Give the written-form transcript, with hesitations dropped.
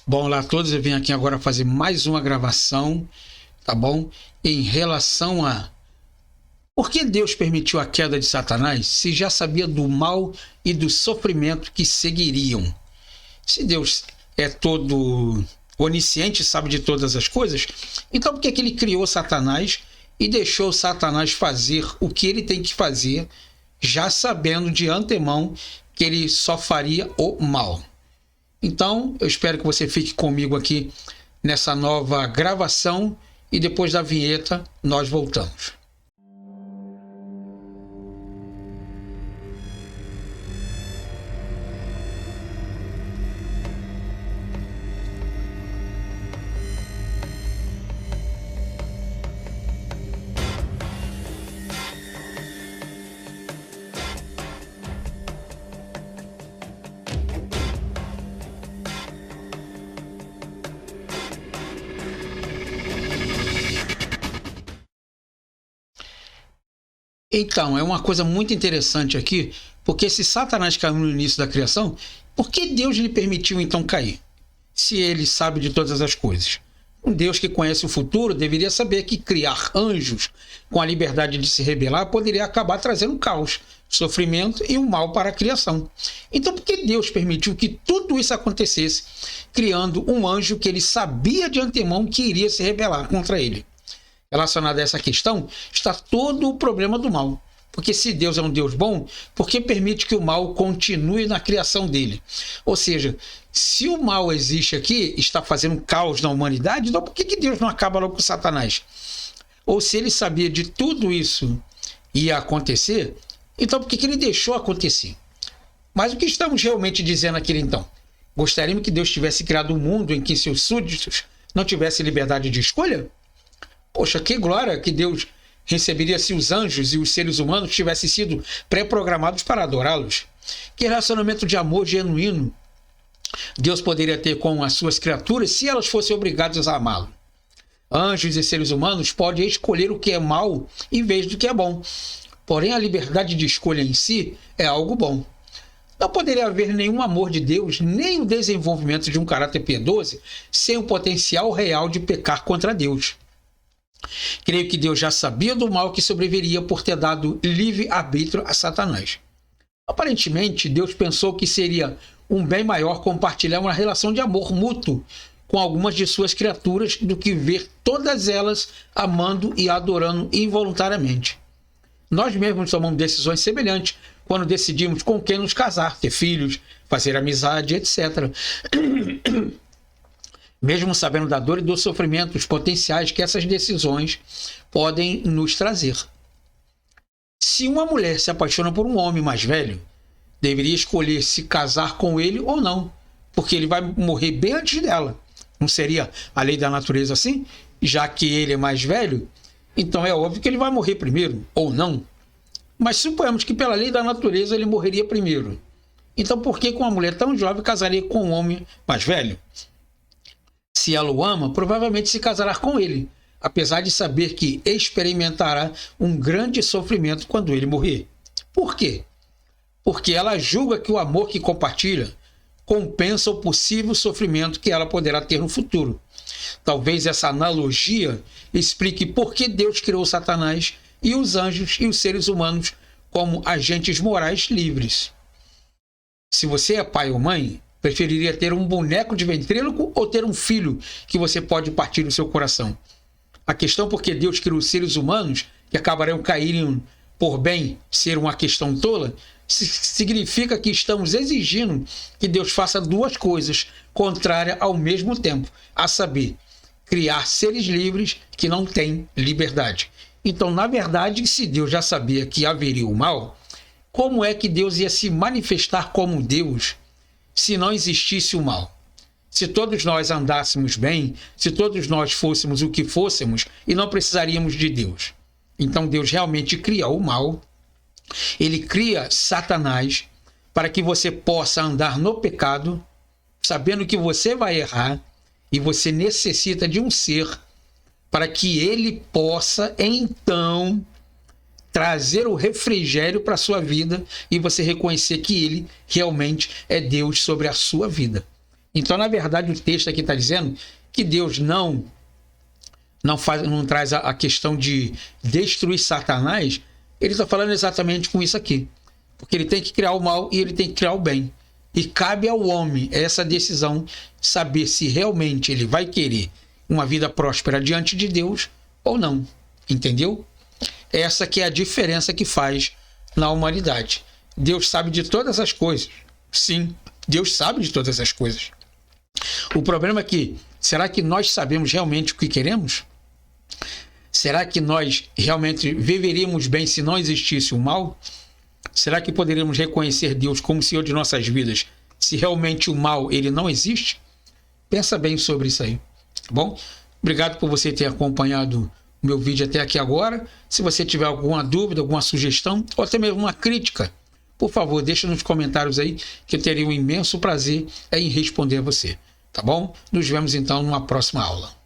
Bom, olá a todos, eu vim aqui agora fazer mais uma gravação, tá bom? Em relação a por que Deus permitiu a queda de Satanás se já sabia do mal e do sofrimento que seguiriam. Se Deus é todo onisciente, sabe de todas as coisas, então por que ele criou Satanás e deixou Satanás fazer o que ele tem que fazer, já sabendo de antemão que ele só faria o mal? Então, eu espero que você fique comigo aqui nessa nova gravação e depois da vinheta nós voltamos. Então, é uma coisa muito interessante aqui, porque se Satanás caiu no início da criação, por que Deus lhe permitiu então cair? Se ele sabe de todas as coisas. Um Deus que conhece o futuro deveria saber que criar anjos com a liberdade de se rebelar poderia acabar trazendo caos, sofrimento e o mal para a criação. Então, por que Deus permitiu que tudo isso acontecesse, criando um anjo que ele sabia de antemão que iria se rebelar contra ele? Relacionado a essa questão está todo o problema do mal. Porque se Deus é um Deus bom, por que permite que o mal continue na criação dele? Ou seja, se o mal existe aqui, está fazendo caos na humanidade, então por que Deus não acaba logo com Satanás? Ou se ele sabia de tudo isso ia acontecer, então por que ele deixou acontecer? Mas o que estamos realmente dizendo aqui então? Gostaríamos que Deus tivesse criado um mundo em que seus súditos não tivessem liberdade de escolha? Poxa, que glória que Deus receberia se os anjos e os seres humanos tivessem sido pré-programados para adorá-los. Que relacionamento de amor genuíno Deus poderia ter com as suas criaturas se elas fossem obrigadas a amá-lo. Anjos e seres humanos podem escolher o que é mal em vez do que é bom. Porém, a liberdade de escolha em si é algo bom. Não poderia haver nenhum amor de Deus, nem o desenvolvimento de um caráter piedoso, sem o potencial real de pecar contra Deus. Creio que Deus já sabia do mal que sobreviria por ter dado livre-arbítrio a Satanás. Aparentemente, Deus pensou que seria um bem maior compartilhar uma relação de amor mútuo com algumas de suas criaturas do que ver todas elas amando e adorando involuntariamente. Nós mesmos tomamos decisões semelhantes quando decidimos com quem nos casar, ter filhos, fazer amizade, etc. Mesmo sabendo da dor e dos sofrimentos potenciais que essas decisões podem nos trazer. Se uma mulher se apaixona por um homem mais velho, deveria escolher se casar com ele ou não, porque ele vai morrer bem antes dela. Não seria a lei da natureza assim? Já que ele é mais velho, então é óbvio que ele vai morrer primeiro, ou não. Mas suponhamos que pela lei da natureza ele morreria primeiro. Então por que uma mulher tão jovem casaria com um homem mais velho? Se ela o ama, provavelmente se casará com ele, apesar de saber que experimentará um grande sofrimento quando ele morrer. Por quê? Porque ela julga que o amor que compartilha compensa o possível sofrimento que ela poderá ter no futuro. Talvez essa analogia explique por que Deus criou Satanás e os anjos e os seres humanos como agentes morais livres. Se você é pai ou mãe, preferiria ter um boneco de ventríloco ou ter um filho que você pode partir do seu coração? A questão por que Deus criou os seres humanos, que acabarão caindo por bem ser uma questão tola, significa que estamos exigindo que Deus faça duas coisas contrárias ao mesmo tempo, a saber, criar seres livres que não têm liberdade. Então, na verdade, se Deus já sabia que haveria o mal, como é que Deus ia se manifestar como Deus se não existisse o mal? Se todos nós andássemos bem, se todos nós fôssemos o que fôssemos e não precisaríamos de Deus. Então Deus realmente cria o mal, ele cria Satanás para que você possa andar no pecado, sabendo que você vai errar e você necessita de um ser para que ele possa então trazer o refrigério para a sua vida e você reconhecer que ele realmente é Deus sobre a sua vida. Então, na verdade, o texto aqui está dizendo que Deus não traz a questão de destruir Satanás. Ele está falando exatamente com isso aqui. Porque ele tem que criar o mal e ele tem que criar o bem. E cabe ao homem essa decisão, saber se realmente ele vai querer uma vida próspera diante de Deus ou não. Entendeu? Essa que é a diferença que faz na humanidade. Deus sabe de todas as coisas. Sim, Deus sabe de todas as coisas. O problema é que, será que nós sabemos realmente o que queremos? Será que nós realmente viveríamos bem se não existisse o mal? Será que poderíamos reconhecer Deus como Senhor de nossas vidas se realmente o mal ele não existe? Pensa bem sobre isso aí, tá bom? Obrigado por você ter acompanhado o meu vídeo até aqui agora. Se você tiver alguma dúvida, alguma sugestão ou até mesmo uma crítica, por favor, deixa nos comentários aí que eu terei um imenso prazer em responder a você, tá bom? Nos vemos então numa próxima aula.